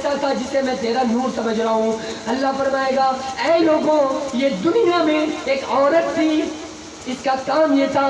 ایسا تھا جسے میں تیرا نور سمجھ رہا ہوں. اللہ فرمائے گا اے لوگوں یہ دنیا میں ایک عورت تھی, اس کا کام یہ تھا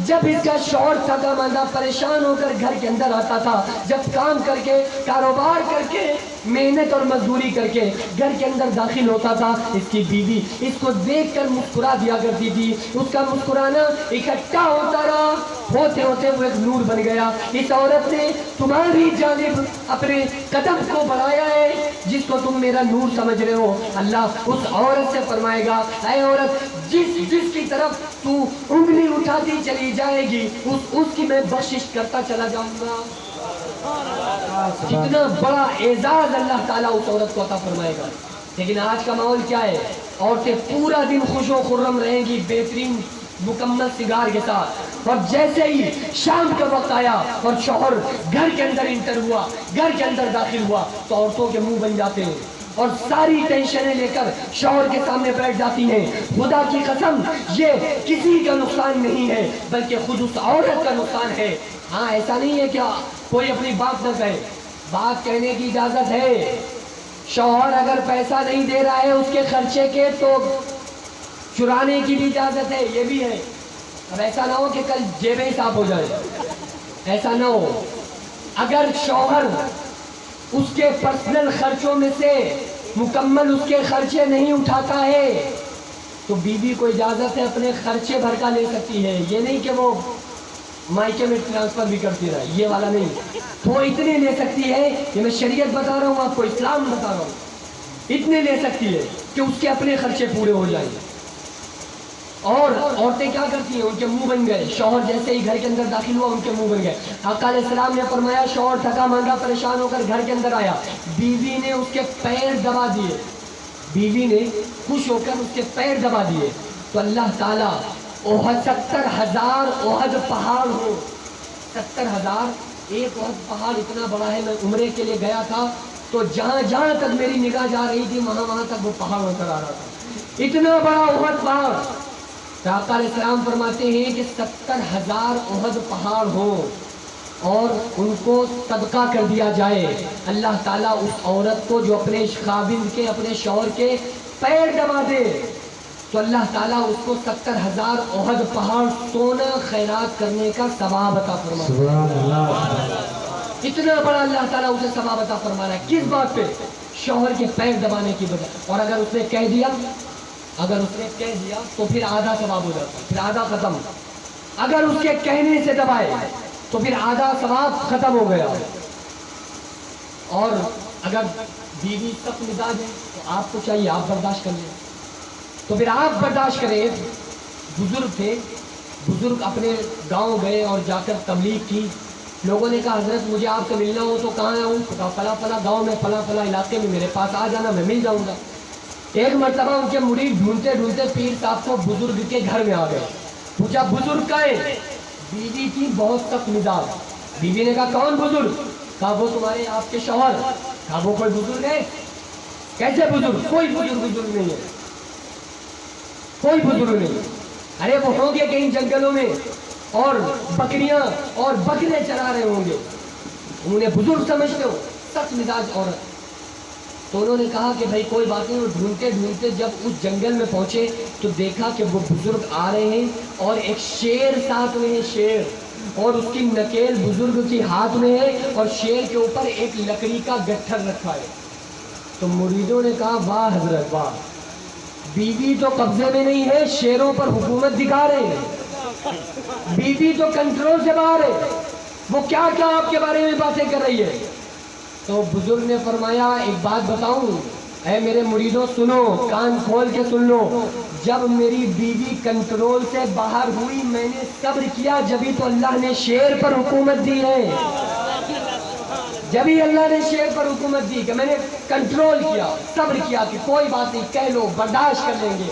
جب اس کا شوہر تھکا ماندہ پریشان ہو کر گھر کے اندر آتا تھا, جب کام کر کے کاروبار کر کے محنت اور مزدوری کر کے گھر کے اندر داخل ہوتا تھا, اس کی بیوی اس کو دیکھ کر مسکرا دیا کرتی تھی. اس کا مسکرانا اکٹھا ہوتا رہا, ہوتے ہوتے وہ ایک نور بن گیا. اس عورت نے تمہاری جانب اپنے قدم کو بڑھایا ہے جس کو تم میرا نور سمجھ رہے ہو. اللہ اس عورت سے فرمائے گا اے عورت جس کی طرف تو انگلی اٹھاتی چلی جائے گی اس کی میں بخشش کرتا چلا جاؤں گا. کتنا بڑا اعزاز اللہ تعالیٰ اس عورت کو عطا فرمائے گا. لیکن آج کا ماحول کیا ہے؟ عورتیں پورا دن خوش و خرم رہیں گی بہترین مکمل سگار کے ساتھ, اور جیسے ہی شام کا وقت آیا اور شوہر گھر کے اندر انٹر ہوا, گھر کے اندر داخل ہوا, تو عورتوں کے منہ بن جاتے ہیں اور ساری ٹینشنیں لے کر شوہر کے سامنے بیٹھ جاتی ہیں. خدا کی قسم یہ کسی کا نقصان نہیں ہے بلکہ خود اس عورت کا نقصان ہے. ہاں ایسا نہیں ہے کہ کوئی اپنی بات نہ کہے, بات کہنے کی اجازت ہے. شوہر اگر پیسہ نہیں دے رہا ہے اس کے خرچے کے تو چرانے کی بھی اجازت ہے, یہ بھی ہے. اب ایسا نہ ہو کہ کل جیبیں صاف ہو جائے, ایسا نہ ہو. اگر شوہر اس کے پرسنل خرچوں میں سے مکمل اس کے خرچے نہیں اٹھاتا ہے تو بیوی کو اجازت ہے اپنے خرچے بھر کا لے سکتی ہے. یہ نہیں کہ وہ مائکے میں ٹرانسفر بھی کرتی رہے, یہ والا نہیں. وہ اتنے لے سکتی ہے, یہ میں شریعت بتا رہا ہوں آپ کو, اسلام بتا رہا ہوں, اتنے لے سکتی ہے کہ اس کے اپنے خرچے پورے ہو جائیں. اور عورتیں کیا کرتی ہیں, ان کے منہ بن گئے. شوہر جیسے ہی گھر کے اندر داخل ہوا ان کے منہ بن گئے. آقا علیہ السلام نے فرمایا شوہر تھکا مانگا پریشان ہو کر گھر کے اندر آیا, بیوی نے اس کے پیر دبا دیے, بیوی نے خوش ہو کر اس کے پیر دبا دیے تو اللہ تعالیٰ 70,000 احد پہاڑ ہو, 70,000 ایک احد پہاڑ اتنا بڑا ہے. میں عمرے کے لیے گیا تھا تو جہاں جہاں تک میری نگاہ جا رہی تھی وہاں تک وہ پہاڑ نظر آ رہا تھا, اتنا بڑا احد پہاڑ. آقا علیہ السلام فرماتے ہیں کہ 70,000 احد پہاڑ ہوں اور ان کو صدقہ کر دیا جائے, اللہ تعالیٰ اس عورت کو جو اپنے خاوند کے اپنے شوہر کے پیر دبا دے تو اللہ تعالیٰ اس کو 70,000 احد پہاڑ سونا خیرات کرنے کا ثواب عطا فرمائے. سبحان اللہ. اتنا بڑا اللہ تعالیٰ اسے ثواب عطا فرما رہا ہے. کس بات پہ؟ شوہر کے پیر دبانے کی وجہ. اور اگر اس نے کہہ دیا تو پھر آدھا ثواب ہو جاتا, پھر آدھا ختم. اگر اس کے کہنے سے دبائے تو پھر آدھا ثواب ختم ہو گیا. اور اگر بیوی سخت مزاج ہے تو آپ کو چاہیے آپ برداشت کر لیں, تو پھر آپ برداشت کریں. بزرگ تھے, بزرگ اپنے گاؤں گئے اور جا کر تبلیغ کی. لوگوں نے کہا حضرت مجھے آپ سے ملنا ہو تو کہاں آؤں؟ کہا فلاں فلاں گاؤں میں فلاں فلاں علاقے میں, میرے پاس آ جانا میں مل جاؤں گا. ایک مرتبہ ان کے مرید ڈھونڈتے ڈھونڈتے پیر صاحب کو بزرگ کے گھر میں آ گئے. پوچھا بزرگ کا ہے؟ بیوی تھی بہت سخت مزاج. بیوی نے کہا کون بزرگ؟ کہا وہ تمہارے آپ کے شوہر. کہا وہ کوئی بزرگ ہے؟ کیسے بزرگ؟ کوئی بزرگ نہیں ہے, کوئی بزرگ نہیں. ارے وہ ہوں گے کہیں جنگلوں میں اور بکریاں اور بکرے چرا رہے ہوں گے, انہیں بزرگ سمجھتے ہو؟ سخت مزاج عورت. تو انہوں نے کہا کہ بھائی کوئی بات نہیں. وہ ڈھونڈتے ڈھونڈتے جب اس جنگل میں پہنچے تو دیکھا کہ وہ بزرگ آ رہے ہیں اور ایک شیر ساتھ میں ہے, شیر, اور اس کی نکیل بزرگ کی ہاتھ میں ہے اور شیر کے اوپر ایک لکڑی کا گٹھر رکھا ہے. تو مریدوں نے کہا واہ حضرت واہ, بیوی تو قبضے میں نہیں ہے, شیروں پر حکومت دکھا رہے ہیں. بیوی تو کنٹرول سے باہر ہے, وہ کیا کیا آپ کے بارے میں باتیں کر رہی ہے. تو بزرگ نے فرمایا ایک بات بتاؤں اے میرے مریدوں, سنو, کان کھول کے سن لو. جب میری بیوی کنٹرول سے باہر ہوئی میں نے صبر کیا, جبھی تو اللہ نے شیر پر حکومت دی ہے. جبھی اللہ نے شیر پر حکومت دی کہ میں نے کنٹرول کیا, صبر کیا کہ کوئی بات نہیں, کہہ لو, برداشت کر لیں گے,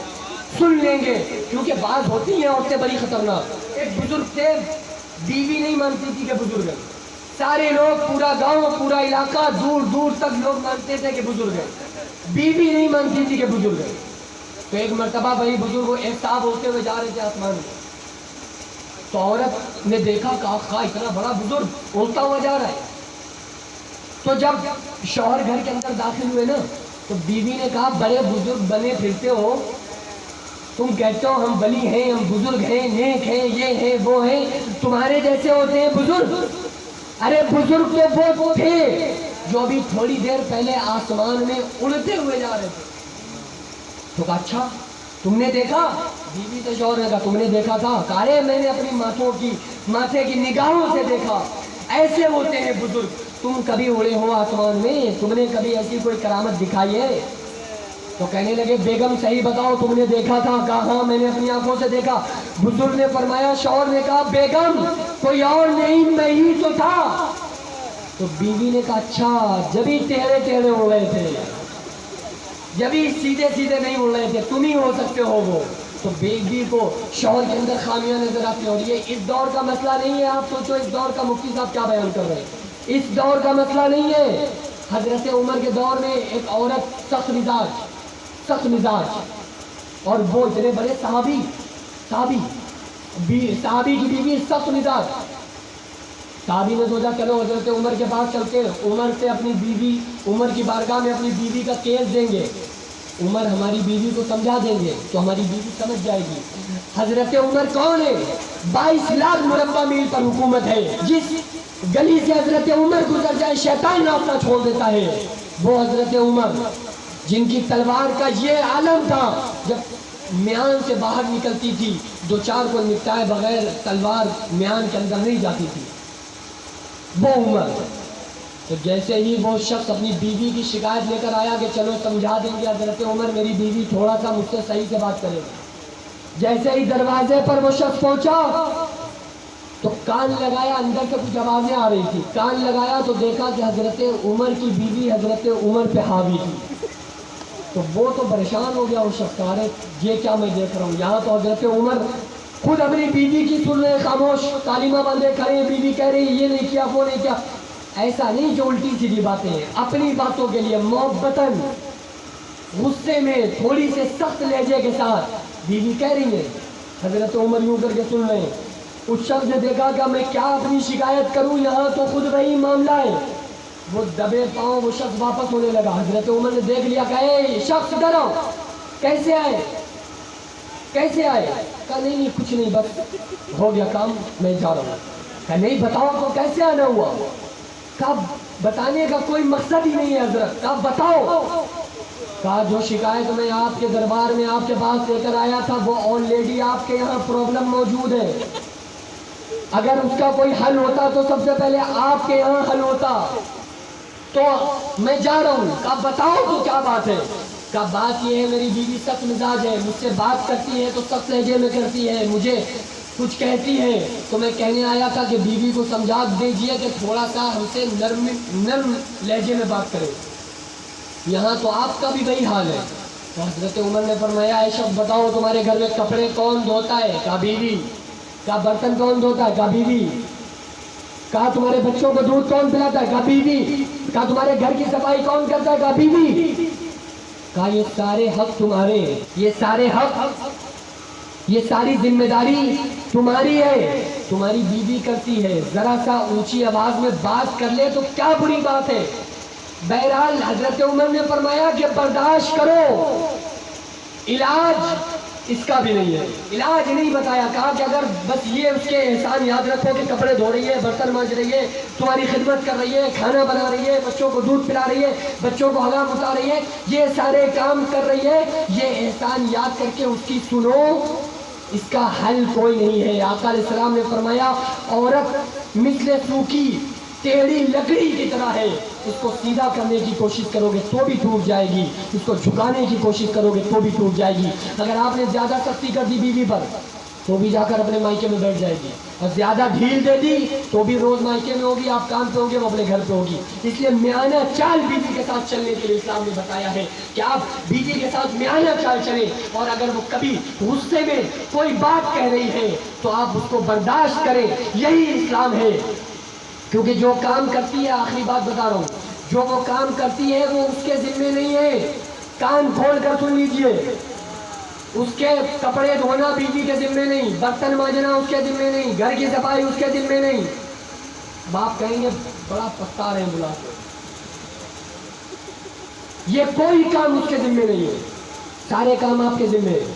سن لیں گے. کیونکہ بات ہوتی ہیں عورتیں بڑی خطرناک. ایک بزرگ تھے, بیوی نہیں مانتی تھی کہ بزرگ ہے. سارے لوگ, پورا گاؤں, پورا علاقہ, دور دور تک لوگ مانتے تھے کہ بزرگ ہے. بیوی نہیں مانتی تھی کہ بزرگ ہے. تو ایک مرتبہ بھائی بزرگ ایک صاحب ہوتے ہوئے جا رہے تھے آسمان میں, تو عورت نے دیکھا کہ اتنا بڑا بزرگ اڑتا ہوا جا رہا ہے. تو جب شوہر گھر کے اندر داخل ہوئے نا تو بیوی نے کہا بڑے بزرگ بنے پھرتے ہو، تم کہتے ہو ہم ولی ہیں، ہم بزرگ ہیں، نیک ہیں، یہ ہیں وہ ہیں، تمہارے جیسے ہوتے ہیں بزرگ؟ ارے بزرگ تو وہ تھے جو ابھی تھوڑی دیر پہلے آسمان میں اڑتے ہوئے جا رہے تھے۔ تو کہا اچھا تم نے دیکھا؟ بیوی سے شوہر نے کہا تم نے دیکھا تھا؟ کہا میں نے اپنی ماتھے کی نگاہوں سے دیکھا، ایسے ہوتے ہیں بزرگ۔ تم کبھی اڑے ہو آسمان میں؟ تم نے کبھی ایسی کوئی کرامت دکھائی ہے؟ تو کہنے لگے بیگم صحیح بتاؤ تم نے دیکھا تھا؟ کہا ہاں میں نے اپنی آنکھوں سے دیکھا۔ بزرگ نے فرمایا، شوہر نے کہا بیگم کوئی اور نہیں میں ہی تو تھا۔ تو بیوی نے کہا اچھا جبھی ٹیڑھے ٹیڑھے اڑ رہے تھے، جبھی سیدھے سیدھے نہیں اڑ رہے تھے، تم ہی ہو سکتے ہو وہ۔ تو بیوی کو شوہر کے اندر خامیاں نظر آتی ہیں، اور یہ اس دور کا مسئلہ نہیں ہے۔ آپ سوچو اس دور کا مفتی صاحب کیا بیان کر رہے ہیں، اس دور کا مسئلہ نہیں ہے۔ حضرت عمر کے دور میں ایک عورت سخت مزاج اور وہ اتنے بڑے صحابی کی بیوی سخت مزاج۔ صحابی نے سوچا چلو حضرت عمر کے پاس چل کے عمر کی بارگاہ میں اپنی بیوی کا کیس دیں گے، عمر ہماری بیوی کو سمجھا دیں گے تو ہماری بیوی سمجھ جائے گی۔ حضرت عمر کون ہے؟ 22 لاکھ مربع میل پر حکومت ہے، جس گلی سے حضرت عمر گزر جائے شیطان راستہ چھوڑ دیتا ہے، وہ حضرت عمر جن کی تلوار کا یہ عالم تھا، جب میان سے باہر نکلتی تھی دو چار کو نپٹائے بغیر تلوار میان کے اندر نہیں جاتی تھی، وہ عمر۔ تو جیسے ہی وہ شخص اپنی بیوی کی شکایت لے کر آیا کہ چلو سمجھا دیں گے حضرت عمر میری بیوی تھوڑا سا مجھ سے صحیح سے بات کرے گی، جیسے ہی دروازے پر وہ شخص پہنچا تو کان لگایا، اندر سے کچھ آوازیں آ رہی تھی، کان لگایا تو دیکھا کہ حضرت عمر کی بیوی حضرت عمر پہ حاوی تھی۔ تو وہ تو پریشان ہو گیا، اس شخص ارے یہ کیا میں دیکھ رہا ہوں، یہاں تو حضرت عمر خود اپنی بیوی کی سن رہے، خاموش کالمہ باندھے کھڑے ہیں، بیوی کہہ رہی یہ نہیں کیا وہ نہیں کیا۔ ایسا نہیں جو الٹی سیدھی باتیں ہیں، اپنی باتوں کے لیے محبتاً غصے میں تھوڑی سے سخت لہجے کے ساتھ بیوی کہہ رہی ہے، حضرت عمر یوں کر کے سن رہے ہیں۔ اس شخص نے دیکھا کہ میں کیا اپنی شکایت کروں، یہاں تو خود وہی معاملہ ہے۔ وہ دبے پاؤں وہ شخص واپس ہونے لگا۔ حضرت عمر نے دیکھ لیا کہ اے شخص ادھر آؤ، کیسے آئے؟ کہا نہیں کچھ نہیں، بس ہو گیا کام میں جا رہا ہوں۔ کہا نہیں بتاؤ تو کیسے آنا ہوا؟ کہا بتانے کا کوئی مقصد ہی نہیں ہے حضرت، کہا بتاؤ۔ کہا جو شکایت میں آپ کے دربار میں آپ کے پاس لے کر آیا تھا وہ آلریڈی آپ کے یہاں پرابلم موجود ہے، اگر اس کا کوئی حل ہوتا تو سب سے پہلے آپ کے یہاں حل ہوتا، تو میں جا رہا ہوں۔ کہا بتاؤ تو کیا بات ہے؟ کہا بات یہ ہے میری بیوی سخت مزاج ہے، مجھ سے بات کرتی ہے تو سخت لہجے میں کرتی ہے، مجھے کچھ کہتی ہے تو میں کہنے آیا تھا کہ بیوی کو سمجھا دیجئے کہ تھوڑا سا ہم سے نرم لہجے میں بات کرے، یہاں تو آپ کا بھی وہی حال ہے۔ تو حضرت عمر نے فرمایا اے شخص بتاؤ تمہارے گھر میں کپڑے کون دھوتا ہے؟ کہا بیوی۔ کہا برتن کون دھوتا ہے؟ کہا بیوی۔ کہا تمہارے بچوں کو دودھ کون پلاتا ہے؟ کہا بیوی۔ کہا تمہارے گھر کی صفائی کون کرتا ہے؟ کہا بیوی۔ کہا یہ سارے حق تمہارے، یہ سارے حق، یہ ساری ذمہ داری تمہاری ہے، تمہاری بیوی کرتی ہے، ذرا سا اونچی آواز میں بات کر لے تو کیا بری بات ہے؟ بہرحال حضرت عمر نے فرمایا کہ برداشت کرو، علاج اس کا بھی نہیں ہے، علاج نہیں بتایا۔ کہا کہ اگر بس یہ اس کے احسان یاد رکھو کہ کپڑے دھو رہی ہے، برتن مانج رہی ہے، تمہاری خدمت کر رہی ہے، کھانا بنا رہی ہے، بچوں کو دودھ پلا رہی ہے، بچوں کو حلام اتار رہی ہے، یہ سارے کام کر رہی ہے، یہ احسان یاد کر کے اس کی سنو، اس کا حل کوئی نہیں ہے۔ آقا علیہ السلام نے فرمایا عورت مثل سوکھی ٹیڑھی لکڑی کی طرح ہے، اس کو سیدھا کرنے کی کوشش کرو گے تو بھی ٹوٹ جائے گی، اس کو جھکانے کی کوشش کرو گے تو بھی ٹوٹ جائے گی۔ اگر آپ نے زیادہ سختی کر دی بیوی پر تو بھی جا کر اپنے مائکے میں بیٹھ جائے گی، اور زیادہ ڈھیل دے دی تو بھی روز مائکے میں ہوگی، آپ کام پہ ہوگے وہ اپنے گھر پہ ہوگی۔ اس لیے میانہ چال بیوی کے ساتھ چلنے کے لیے اسلام نے بتایا ہے کہ آپ بیوی کے ساتھ میانہ چال چلیں، اور اگر وہ کبھی غصے میں کوئی بات کہہ رہی ہے تو آپ اس کو برداشت کریں، یہی اسلام ہے۔ کیونکہ جو کام کرتی ہے، آخری بات بتا رہا ہوں، جو وہ کام کرتی ہے وہ اس کے ذمہ نہیں ہے، کان کھول کر سن لیجئے، اس کے کپڑے دھونا بیوی کے ذمہ نہیں، برتن مانجنا اس کے ذمہ نہیں، گھر کی صفائی اس کے ذمہ نہیں۔ باپ کہیں گے بڑا پچھتا رہے ہیں بلا کے، یہ کوئی کام اس کے ذمے نہیں ہے، سارے کام آپ کے ذمے ہیں،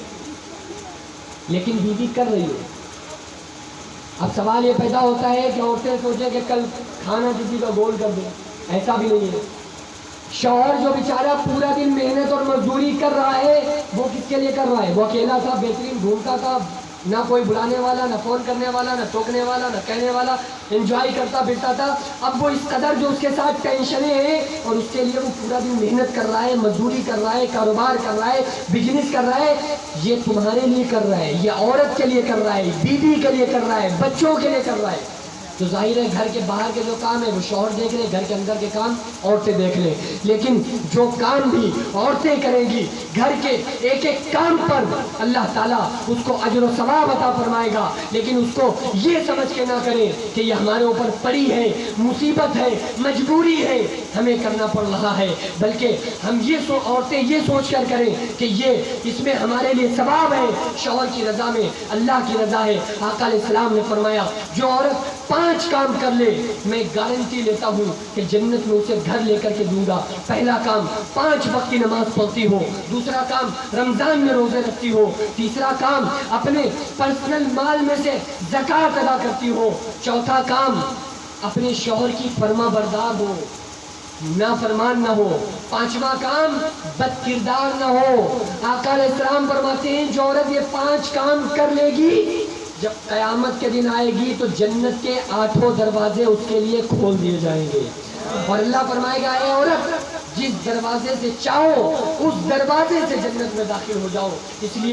لیکن بیوی کر رہی ہے۔ اب سوال یہ پیدا ہوتا ہے کہ عورتیں سوچیں کہ کل کھانا کسی کا گول کر دیں، ایسا بھی نہیں ہے۔ شوہر جو بیچارہ پورا دن محنت اور مزدوری کر رہا ہے، وہ کس کے لیے کر رہا ہے؟ وہ اکیلا تھا، بہترین گھومتا تھا، نہ کوئی بلانے والا، نہ فون کرنے والا، نہ ٹوکنے والا، نہ کہنے والا، انجوائے کرتا پھرتا تھا۔ اب وہ اس قدر جو اس کے ساتھ ٹینشنیں ہیں، اور اس کے لیے وہ پورا دن محنت کر رہا ہے، مزدوری کر رہا ہے، کاروبار کر رہا ہے، بزنس کر رہا ہے، یہ تمہارے لیے کر رہا ہے، یہ عورت کے لیے کر رہا ہے، بیوی کے لیے کر رہا ہے، بچوں کے لیے کر رہا ہے۔ تو ظاہر ہے گھر کے باہر کے جو کام ہے وہ شوہر دیکھ لیں، گھر کے اندر کے کام عورتیں دیکھ لیں، لیکن جو کام بھی عورتیں کریں گی گھر کے ایک ایک کام پر اللہ تعالیٰ اس کو اجر و ثواب عطا فرمائے گا، لیکن اس کو یہ سمجھ کے نہ کریں کہ یہ ہمارے اوپر پڑی ہے، مصیبت ہے، مجبوری ہے، ہمیں کرنا پڑ رہا ہے، بلکہ ہم عورتیں یہ سوچ کر کریں کہ یہ اس میں ہمارے لیے ثواب ہے، شوہر کی رضا میں اللہ کی رضا ہے۔ آقا علیہ السلام نے فرمایا جو عورت 5 کام کر لے، میں گارنٹی لیتا ہوں کہ جنت میں اسے گھر لے کر کے دوں گا۔ پہلا کام 5 وقت کی نماز پڑھتی ہو، دوسرا کام رمضان میں روزے رکھتی ہو، تیسرا کام اپنے پرسنل مال میں سے زکوٰۃ ادا کرتی ہو، چوتھا کام اپنے شوہر کی فرما بردار ہو، نافرمان نہ ہو، پانچواں کام بد کردار نہ ہو۔ آقا علیہ السلام فرماتے ہیں جو عورت یہ 5 کام کر لے گی، جب قیامت کے دن آئے گی تو جنت کے 8 دروازے اس کے لیے کھول دیے جائیں گے، اور اللہ فرمائے گا اے عورت جس دروازے سے چاہو اس دروازے سے جنت میں داخل ہو جاؤ۔ اس لیے